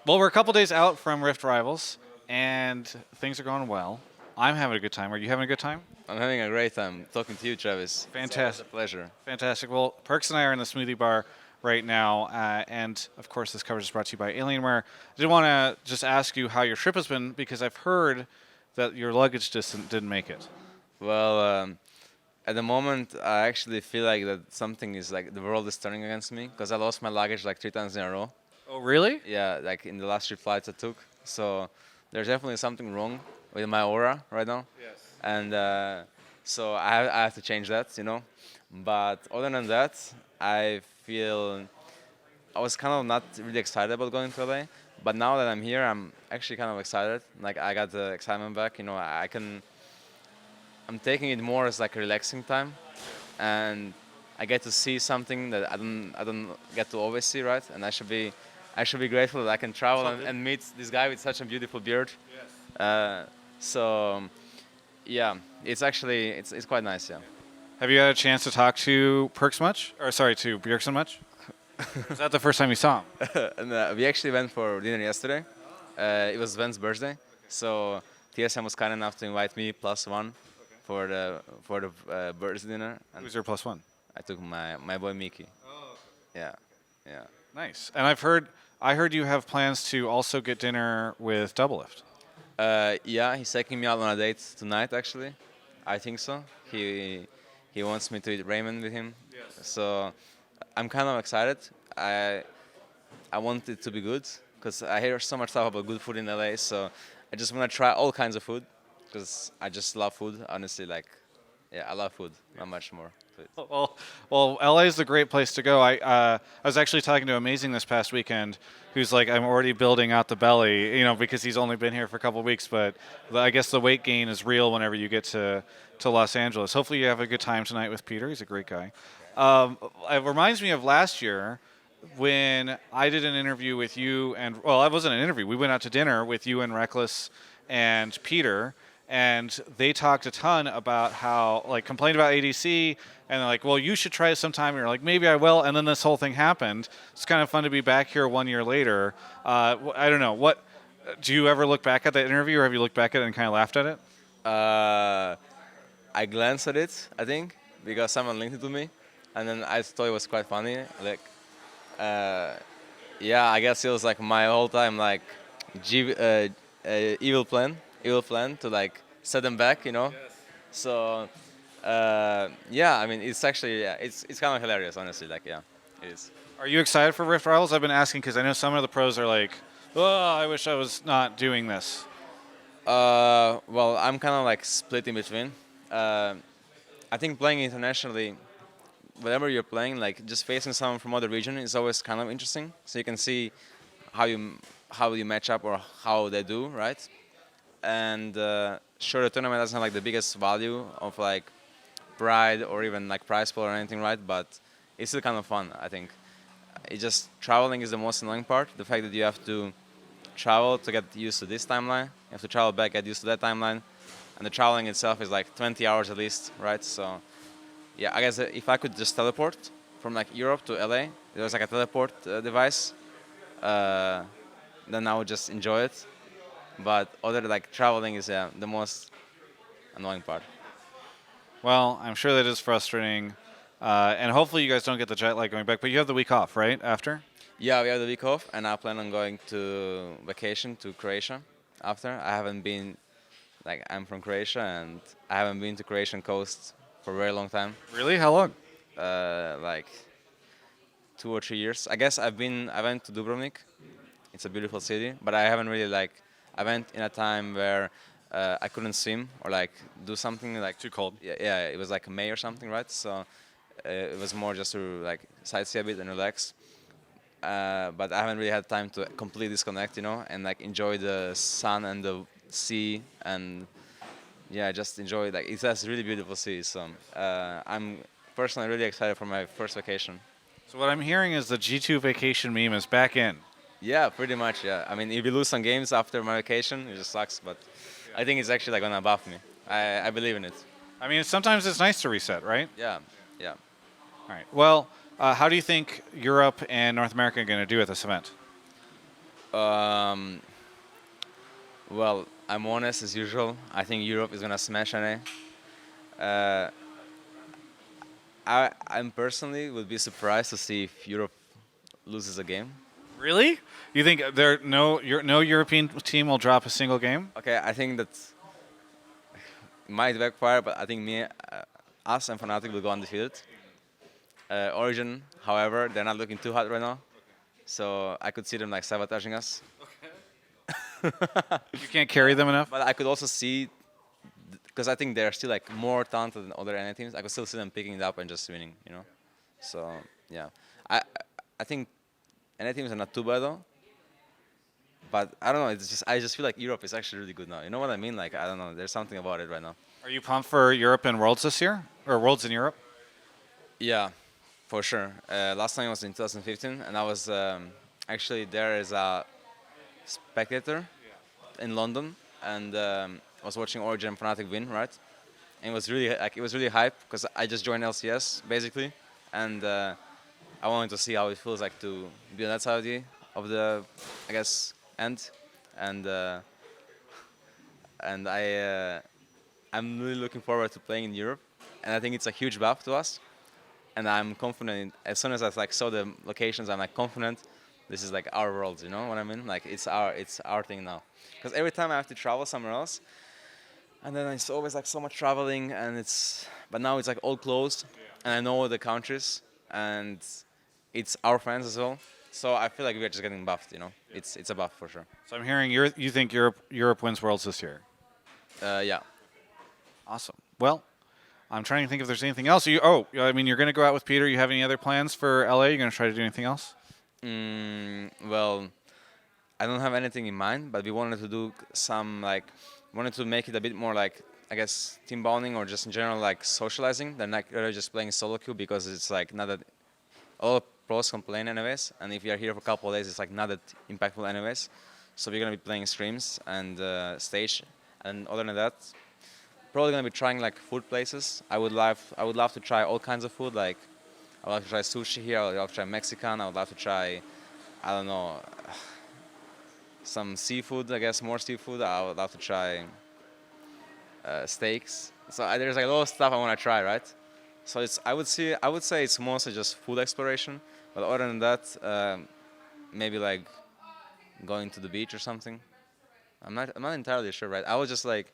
Well, we're a couple days out from Rift Rivals, and things are going well. I'm having a good time. Are you having a good time? I'm having a great time talking to you, Travis. Fantastic. It's a pleasure. Fantastic. Well, Perkz and I are in the smoothie bar right now, and of course, this coverage is brought to you by Alienware. I did want to just ask you how your trip has been because I've heard that your luggage just didn't make it. Well, at the moment, I actually feel like that something is like the world is turning against me because I lost my luggage like 3 times in a row. Oh, really? Yeah, like in the last 3 flights I took. So there's definitely something wrong with my aura right now. Yes. And so I have to change that, you know. But other than that, I feel I was kind of not really excited about going to LA. But now that I'm here, I'm actually kind of excited. Like I got the excitement back. You know, I'm taking it more as like a relaxing time, and I get to see something that I don't get to always see, right? And I should be grateful that I can travel and meet this guy with such a beautiful beard. Yes. So yeah, it's actually it's quite nice. Yeah. Have you had a chance to talk to Perkz much? Or sorry, to Bjergsen much? Was that the first time you saw him? And we actually went for dinner yesterday. It was Sven's birthday, so TSM was kind enough to invite me +1 for the birthday dinner. And Who's your +1? I took my boy Mickey. Oh, Yeah, yeah. nice. And I heard you have plans to also get dinner with Doublelift. Yeah, he's taking me out on a date tonight. Actually, I think so. He wants me to eat ramen with him. Yes. So I'm kind of excited. I want it to be good because I hear so much stuff about good food in LA. So I just want to try all kinds of food because I just love food. Honestly, like, yeah, I love food. Not much more. Well, LA is the great place to go. I was actually talking to Amazing this past weekend, who's like, I'm already building out the belly, you know, because he's only been here for a couple of weeks. But I guess the weight gain is real whenever you get to Los Angeles. Hopefully, you have a good time tonight with Peter. He's a great guy. It reminds me of last year when I did an interview with you, and well, it wasn't an interview. We went out to dinner with you and Reckless and Peter. And they talked a ton about how, like, complained about ADC, and they're like, well, you should try it sometime. And you're like, maybe I will. And then this whole thing happened. It's kind of fun to be back here 1 year later. I don't know. What do you ever look back at that interview, or have you looked back at it and kind of laughed at it? I glanced at it, I think, because someone linked it to me, and then I thought it was quite funny. Like, yeah, I guess it was like my whole time, like, evil plan to like set them back, you know. Yes. So yeah, I mean, it's actually it's kind of hilarious, honestly. Like, yeah, it is. Are you excited for Rift Rivals? I've been asking because I know some of the pros are like, oh, I wish I was not doing this. Well, I'm kind of like split in between. I think playing internationally, whatever you're playing, like just facing someone from other region is always kind of interesting. So you can see how you match up or how they do, right? And sure, the tournament doesn't have like the biggest value of like pride or even like prize pool or anything, right? But it's still kind of fun, I think. It's just traveling is the most annoying part. The fact that you have to travel to get used to this timeline, you have to travel back, get used to that timeline, and the traveling itself is like 20 hours at least, right? So yeah, I guess if I could just teleport from like Europe to LA, there was like a teleport device, then I would just enjoy it. But other like traveling is the most annoying part. Well, I'm sure that is frustrating, and hopefully you guys don't get the jet lag going back. But you have the week off, right? After? Yeah, we have the week off, and I plan on going to vacation to Croatia after. I haven't been, like, I'm from Croatia, and I haven't been to Croatian coast for a very long time. Really? How long? Like 2 or 3 years. I guess I went to Dubrovnik. It's a beautiful city, but I haven't really like. I went in a time where I couldn't swim or like do something like Too cold. Yeah, it was like May or something, right? So it was more just to like sightsee a bit and relax. But I haven't really had time to completely disconnect, you know, and like enjoy the sun and the sea and yeah, just enjoy like it has really beautiful sea. So I'm personally really excited for my first vacation. So what I'm hearing is the G2 vacation meme is back in. Yeah, pretty much. Yeah, I mean, if you lose some games after my vacation, it just sucks. But I think it's actually like gonna buff me. I believe in it. I mean, sometimes it's nice to reset, right? Yeah, yeah. All right. Well, how do you think Europe and North America are going to do at this event? Um, well, I'm honest as usual. I think Europe is gonna smash NA. Uh, I'm personally would be surprised to see if Europe loses a game. Really? You think no European team will drop a single game? Okay, I think that might backfire, but I think us and Fnatic will go undefeated. Origin, however, they're not looking too hot right now, so I could see them like sabotaging us. You can't carry them enough? But I could also see, because I think they're still like more talented than other NA teams. I could still see them picking it up and just winning, you know. So yeah, I I think NA teams are not too bad though. But I don't know. I just feel like Europe is actually really good now. You know what I mean? Like I don't know. There's something about it right now. Are you pumped for Europe and Worlds this year? Or Worlds in Europe? Yeah, for sure. Last time was in 2015, and I was actually there as a spectator in London, and I was watching Origin and Fnatic win, right? And it was really hype because I just joined LCS basically, and I wanted to see how it feels like to be on that side of the I guess end, and I'm really looking forward to playing in Europe, and I think it's a huge buff to us. And I'm confident. As soon as I like saw the locations, I'm like confident. This is like our world, you know what I mean? Like it's our thing now. Because every time I have to travel somewhere else, and then it's always like so much traveling, but now it's like all closed, and I know the countries, and it's our fans as well. So I feel like we're just getting buffed, you know. It's a buff for sure. So I'm hearing you think Europe wins Worlds this year. Yeah. Awesome. Well, I'm trying to think if there's anything else. You're going to go out with Peter. You have any other plans for LA? You're going to try to do anything else? Well, I don't have anything in mind, but we wanted to do wanted to make it a bit more like, I guess, team bonding or just in general like socializing than like rather just playing solo queue, because it's like not that all pros complain anyways, and if you are here for a couple of days, it's like not that impactful anyways. So we're gonna be playing streams and stage, and other than that, probably gonna be trying like food places. I would love to try all kinds of food. Like I would love to try sushi here. I would love to try Mexican. I would love to try, I don't know, some seafood. I guess more seafood. I would love to try steaks. So there's like a lot of stuff I want to try, right? So I would say it's mostly just food exploration. But other than that, maybe like going to the beach or something. I'm not entirely sure, right? I would just let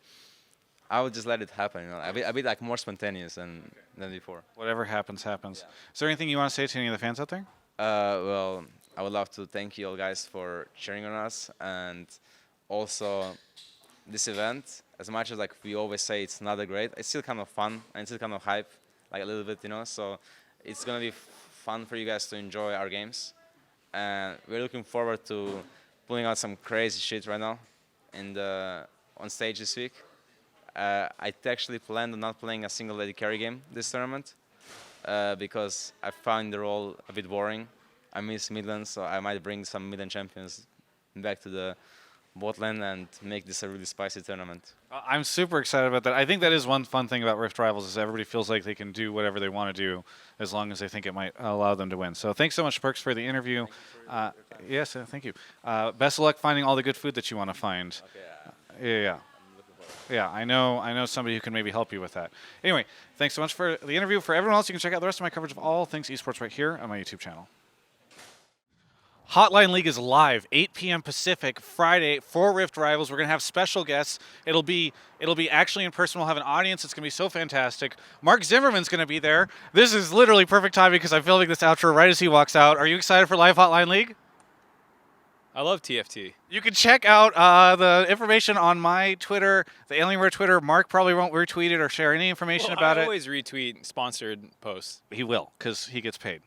it happen, you know. A bit like more spontaneous than before. Whatever happens, happens. Yeah. Is there anything you want to say to any of the fans out there? Well, I would love to thank you all guys for cheering on us, and also this event. As much as like we always say it's not that great, it's still kind of fun and it's still kind of hype, like a little bit, you know. So it's gonna be fun for you guys to enjoy our games, and we're looking forward to pulling out some crazy shit right now, on stage this week. I actually planned on not playing a single lady carry game this tournament because I found the role a bit boring. I miss mid lane, so I might bring some mid lane champions back to the bot lane and make this a really spicy tournament. I'm super excited about that. I think that is one fun thing about Rift Rivals is everybody feels like they can do whatever they want to do as long as they think it might allow them to win. So thanks so much, Perkz, for the interview. Yes, thank you. Best of luck finding all the good food that you want to find. Okay, yeah. Yeah, I know somebody who can maybe help you with that. Anyway, thanks so much for the interview. For everyone else, you can check out the rest of my coverage of all things esports right here on my YouTube channel. Hotline League is live, 8 p.m. Pacific, Friday for Rift Rivals. We're going to have special guests. It'll be actually in person. We'll have an audience. It's going to be so fantastic. Mark Zimmerman's going to be there. This is literally perfect timing because I'm filming this outro right as he walks out. Are you excited for live Hotline League? I love TFT. You can check out the information on my Twitter, the Alienware Twitter. Mark probably won't retweet it or share any information about it. I always retweet sponsored posts. He will, because he gets paid.